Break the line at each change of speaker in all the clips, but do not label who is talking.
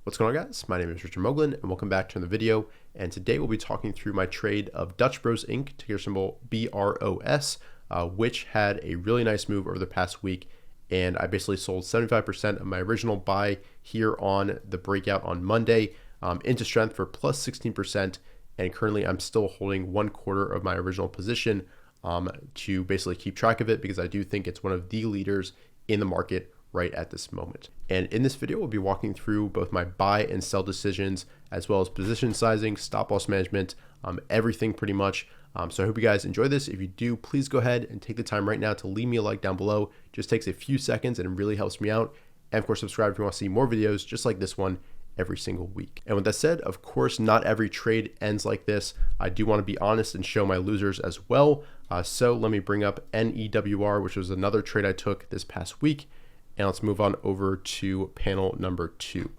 What's going on, guys? My name is Richard Moglen and welcome back to another video. And today we'll be talking through my trade of Dutch Bros Inc., ticker symbol BROS, which had a really nice move over the past week. And I basically sold 75% of my original buy here on the breakout on Monday into strength for plus 16%. And currently I'm still holding 1/4 of my original position to basically keep track of it because I do think it's one of the leaders in the market right at this moment. And in this video, we'll be walking through both my buy and sell decisions, as well as position sizing, stop loss management, everything pretty much. So I hope you guys enjoy this. If you do, please go ahead and take the time right now to leave me a like down below. It just takes a few seconds and it really helps me out. And of course, subscribe if you want to see more videos just like this one every single week. And with that said, of course, not every trade ends like this. I do want to be honest and show my losers as well. So let me bring up NEWR, which was another trade I took this past week. And let's move on over to panel number 2.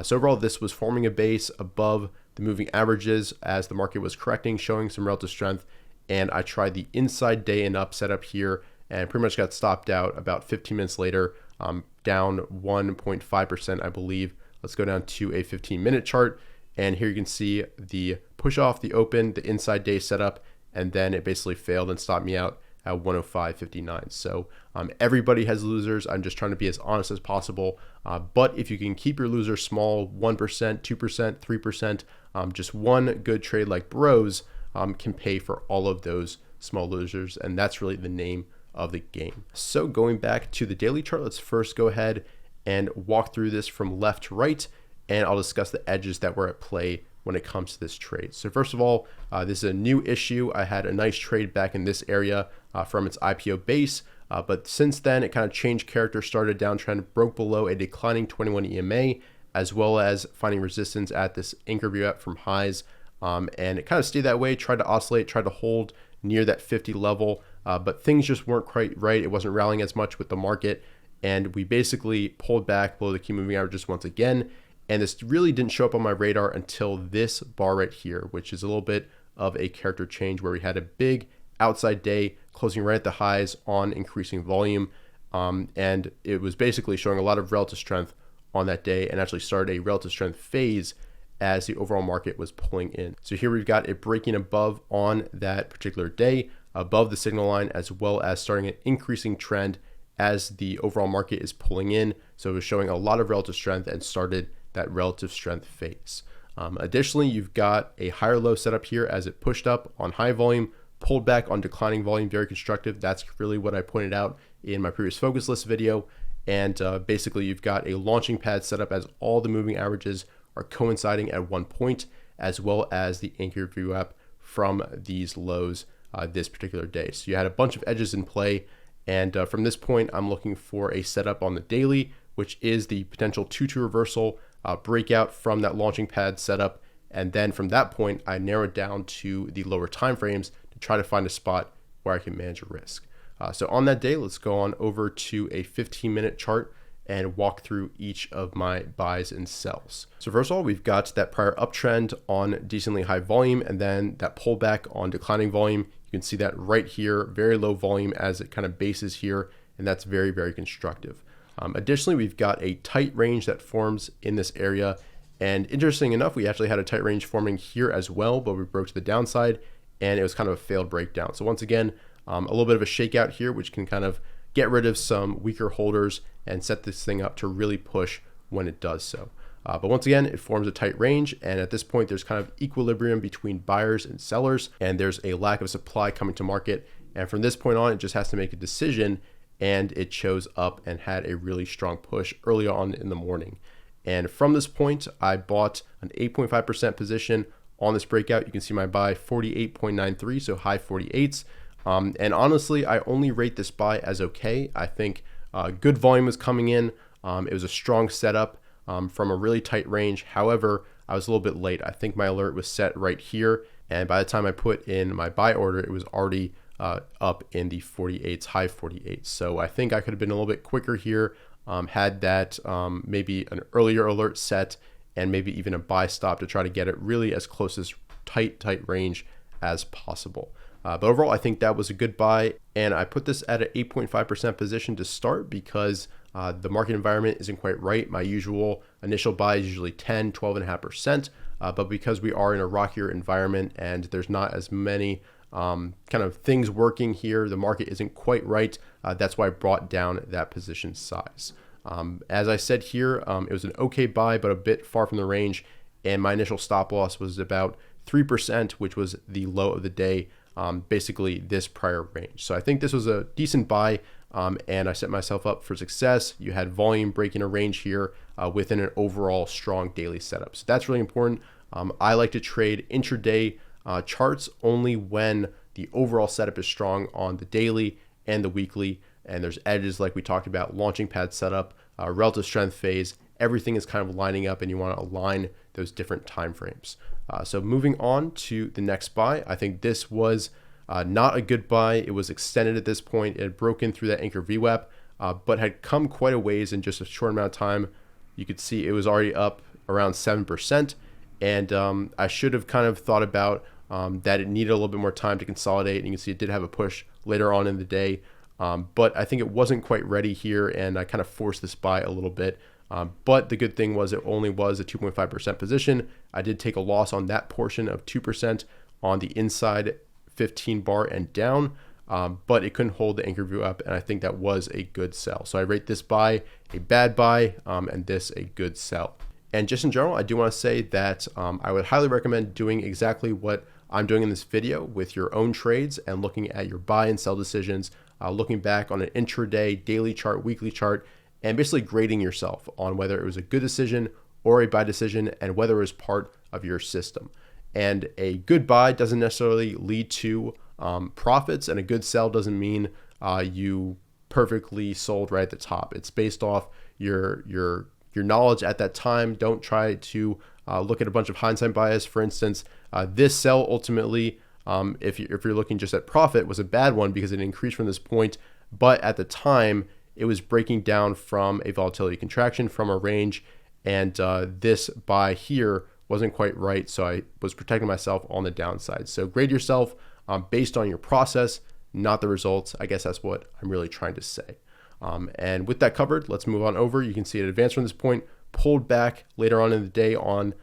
So overall, this was forming a base above the moving averages as the market was correcting, showing some relative strength. And I tried the inside day and up setup here and pretty much got stopped out about 15 minutes later, down 1.5%, I believe. Let's go down to a 15-minute chart. And here you can see the push off, the open, the inside day setup, and then it basically failed and stopped me out at 105.59. So everybody has losers. I'm just trying to be as honest as possible. But if you can keep your losers small, 1%, 2%, 3%, just one good trade like Bros can pay for all of those small losers. And that's really the name of the game. So going back to the daily chart, let's first go ahead and walk through this from left to right. And I'll discuss the edges that were at play when it comes to this trade. So first of all, this is a new issue. I had a nice trade back in this area from its IPO base, but since then it kind of changed character, started downtrend, broke below a declining 21 EMA, as well as finding resistance at this anchor view up from highs, and it kind of stayed that way, tried to oscillate, tried to hold near that 50 level, but things just weren't quite right. It wasn't rallying as much with the market, and we basically pulled back below the key moving averages once again. And this really didn't show up on my radar until this bar right here, which is a little bit of a character change where we had a big outside day closing right at the highs on increasing volume. And it was basically showing a lot of relative strength on that day and actually started a relative strength phase as the overall market was pulling in. So here we've got it breaking above on that particular day, above the signal line, as well as starting an increasing trend as the overall market is pulling in. So it was showing a lot of relative strength and started that relative strength phase. Additionally, you've got a higher low setup here as it pushed up on high volume, pulled back on declining volume, very constructive. That's really what I pointed out in my previous focus list video. And basically you've got a launching pad setup as all the moving averages are coinciding at one point, as well as the anchor view up from these lows this particular day. So you had a bunch of edges in play. And from this point, I'm looking for a setup on the daily, which is the potential 2-2 reversal breakout from that launching pad setup. And then from that point, I narrow it down to the lower time frames to try to find a spot where I can manage a risk. So on that day, let's go on over to a 15-minute chart and walk through each of my buys and sells. So first of all, we've got that prior uptrend on decently high volume and then that pullback on declining volume. You can see that right here, very low volume as it kind of bases here, and that's very, very constructive. Additionally, we've got a tight range that forms in this area. And interesting enough, we actually had a tight range forming here as well, but we broke to the downside and it was kind of a failed breakdown. So once again, a little bit of a shakeout here, which can kind of get rid of some weaker holders and set this thing up to really push when it does so. But once again, it forms a tight range. And at this point, there's kind of equilibrium between buyers and sellers, and there's a lack of supply coming to market. And from this point on, it just has to make a decision. And it shows up and had a really strong push early on in the morning. And from this point, I bought an 8.5% position on this breakout. You can see my buy 48.93, so high 48s. And honestly, I only rate this buy as okay. I think good volume was coming in. It was a strong setup from a really tight range. However, I was a little bit late. I think my alert was set right here. And by the time I put in my buy order, it was already up in the 48s, high 48s. So I think I could have been a little bit quicker here, had that maybe an earlier alert set and maybe even a buy stop to try to get it really as close as tight range as possible. But overall, I think that was a good buy. And I put this at an 8.5% position to start because The market environment isn't quite right. My usual initial buy is usually 10, 12.5%. But because we are in a rockier environment and there's not as many kind of things working here, the market isn't quite right. That's why I brought down that position size. As I said here, it was an okay buy, but a bit far from the range. And my initial stop loss was about 3%, which was the low of the day, basically this prior range. So I think this was a decent buy, and I set myself up for success. You had volume breaking a range here within an overall strong daily setup. So that's really important. I like to trade intraday charts only when the overall setup is strong on the daily and the weekly, and there's edges like we talked about, launching pad setup, relative strength phase. Everything is kind of lining up, and you want to align those different time frames. So moving on to the next buy, I think this was not a good buy. It was extended at this point. It had broken through that anchor VWAP, but had come quite a ways in just a short amount of time. You could see it was already up around 7%, and I should have kind of thought about that it needed a little bit more time to consolidate. And you can see it did have a push later on in the day, but I think it wasn't quite ready here, and I kind of forced this buy a little bit. But the good thing was it only was a 2.5% position. I did take a loss on that portion of 2% on the inside 15 bar and down, but it couldn't hold the anchor view up, and I think that was a good sell. So I rate this buy a bad buy, and this a good sell. And just in general, I do want to say that I would highly recommend doing exactly what I'm doing in this video with your own trades and looking at your buy and sell decisions, looking back on an intraday, daily chart, weekly chart, and basically grading yourself on whether it was a good decision or a buy decision and whether it was part of your system. And a good buy doesn't necessarily lead to profits, and a good sell doesn't mean you perfectly sold right at the top. It's based off your knowledge at that time. Don't try to look at a bunch of hindsight bias. For instance, this sell ultimately, if you're looking just at profit, was a bad one because it increased from this point, but at the time, it was breaking down from a volatility contraction from a range, and this buy here wasn't quite right, so I was protecting myself on the downside. So grade yourself based on your process, not the results. I guess that's what I'm really trying to say. And with that covered, let's move on over. You can see it advanced from this point, pulled back later on in the day on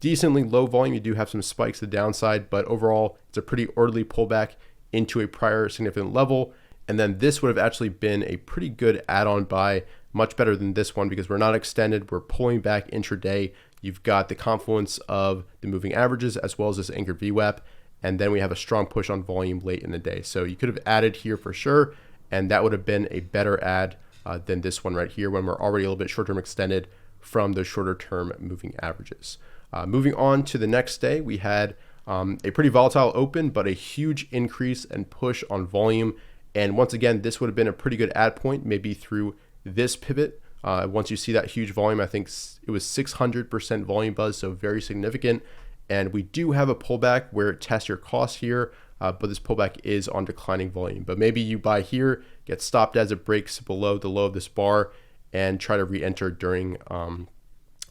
decently low volume. You do have some spikes to the downside, but overall, it's a pretty orderly pullback into a prior significant level. And then this would have actually been a pretty good add-on buy, much better than this one because we're not extended. We're pulling back intraday. You've got the confluence of the moving averages as well as this anchor VWAP. And then we have a strong push on volume late in the day. So you could have added here for sure, and that would have been a better add than this one right here when we're already a little bit short-term extended from those shorter-term moving averages. Moving on to the next day, we had a pretty volatile open, but a huge increase and push on volume. And once again, this would have been a pretty good add point, maybe through this pivot. Once you see that huge volume, I think it was 600% volume buzz, so very significant. And we do have a pullback where it tests your cost here, but this pullback is on declining volume. But maybe you buy here, get stopped as it breaks below the low of this bar, and try to re-enter during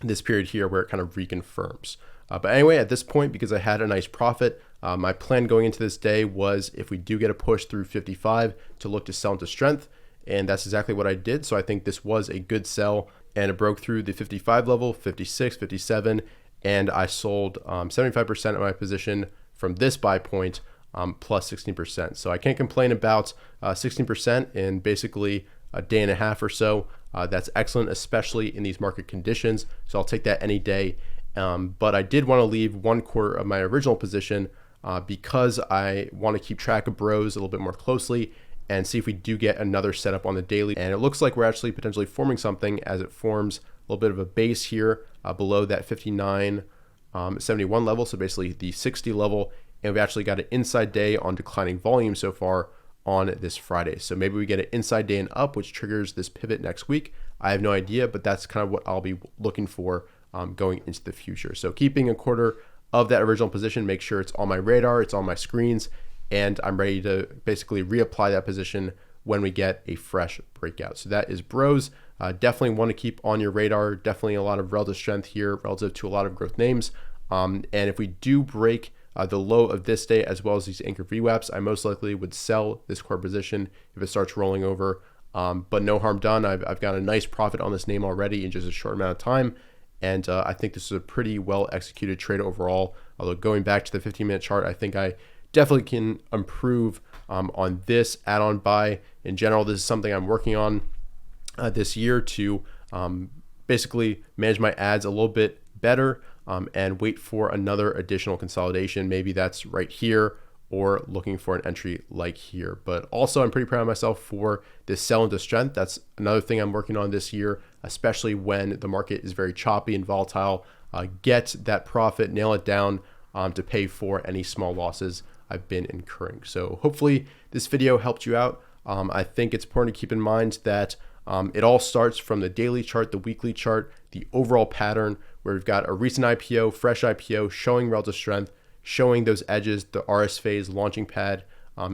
this period here where it kind of reconfirms. But anyway, at this point, because I had a nice profit, my plan going into this day was if we do get a push through 55 to look to sell into strength, and that's exactly what I did. So I think this was a good sell, and it broke through the 55 level, 56, 57, and I sold 75% of my position from this buy point plus 16%. So I can't complain about 16% in basically a day and a half or so. That's excellent, especially in these market conditions. So I'll take that any day. But I did want to leave 1/4 of my original position because I want to keep track of bros a little bit more closely and see if we do get another setup on the daily. And it looks like we're actually potentially forming something as it forms a little bit of a base here below that 59.71 level. So basically the 60 level. And we actually got an inside day on declining volume so far on this Friday. So maybe we get an inside day and up, which triggers this pivot next week. I have no idea, but that's kind of what I'll be looking for going into the future. So keeping 1/4 of that original position, make sure it's on my radar, it's on my screens, and I'm ready to basically reapply that position when we get a fresh breakout. So that is bros. Definitely want to keep on your radar. Definitely a lot of relative strength here relative to a lot of growth names. And if we do break the low of this day as well as these anchor VWAPs, I most likely would sell this core position if it starts rolling over. but no harm done. I've got a nice profit on this name already in just a short amount of time. And I think this is a pretty well executed trade overall. Although going back to the 15-minute chart, I think I definitely can improve on this add-on buy. In general, this is something I'm working on this year to basically manage my ads a little bit better and wait for another additional consolidation. Maybe that's right here, or looking for an entry like here. But also I'm pretty proud of myself for this sell into strength. That's another thing I'm working on this year, especially when the market is very choppy and volatile. Get that profit, nail it down to pay for any small losses I've been incurring. So hopefully this video helped you out. I think it's important to keep in mind that it all starts from the daily chart, the weekly chart, the overall pattern, where we've got a recent IPO, fresh IPO, showing relative strength, showing those edges, the RS phase, launching pad,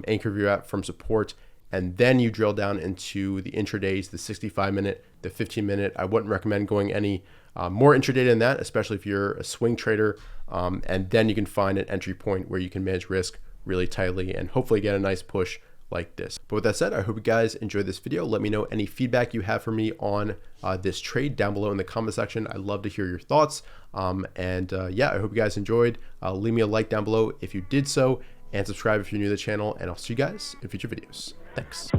anchor view out from support, and then you drill down into the intradays, the 65-minute, the 15-minute. I wouldn't recommend going any more intraday than that, especially if you're a swing trader, and then you can find an entry point where you can manage risk really tightly and hopefully get a nice push like this. But with that said, I hope you guys enjoyed this video. Let me know any feedback you have for me on this trade down below in the comment section. I'd love to hear your thoughts. Yeah, I hope you guys enjoyed. Leave me a like down below if you did so, and subscribe if you're new to the channel, and I'll see you guys in future videos. Thanks.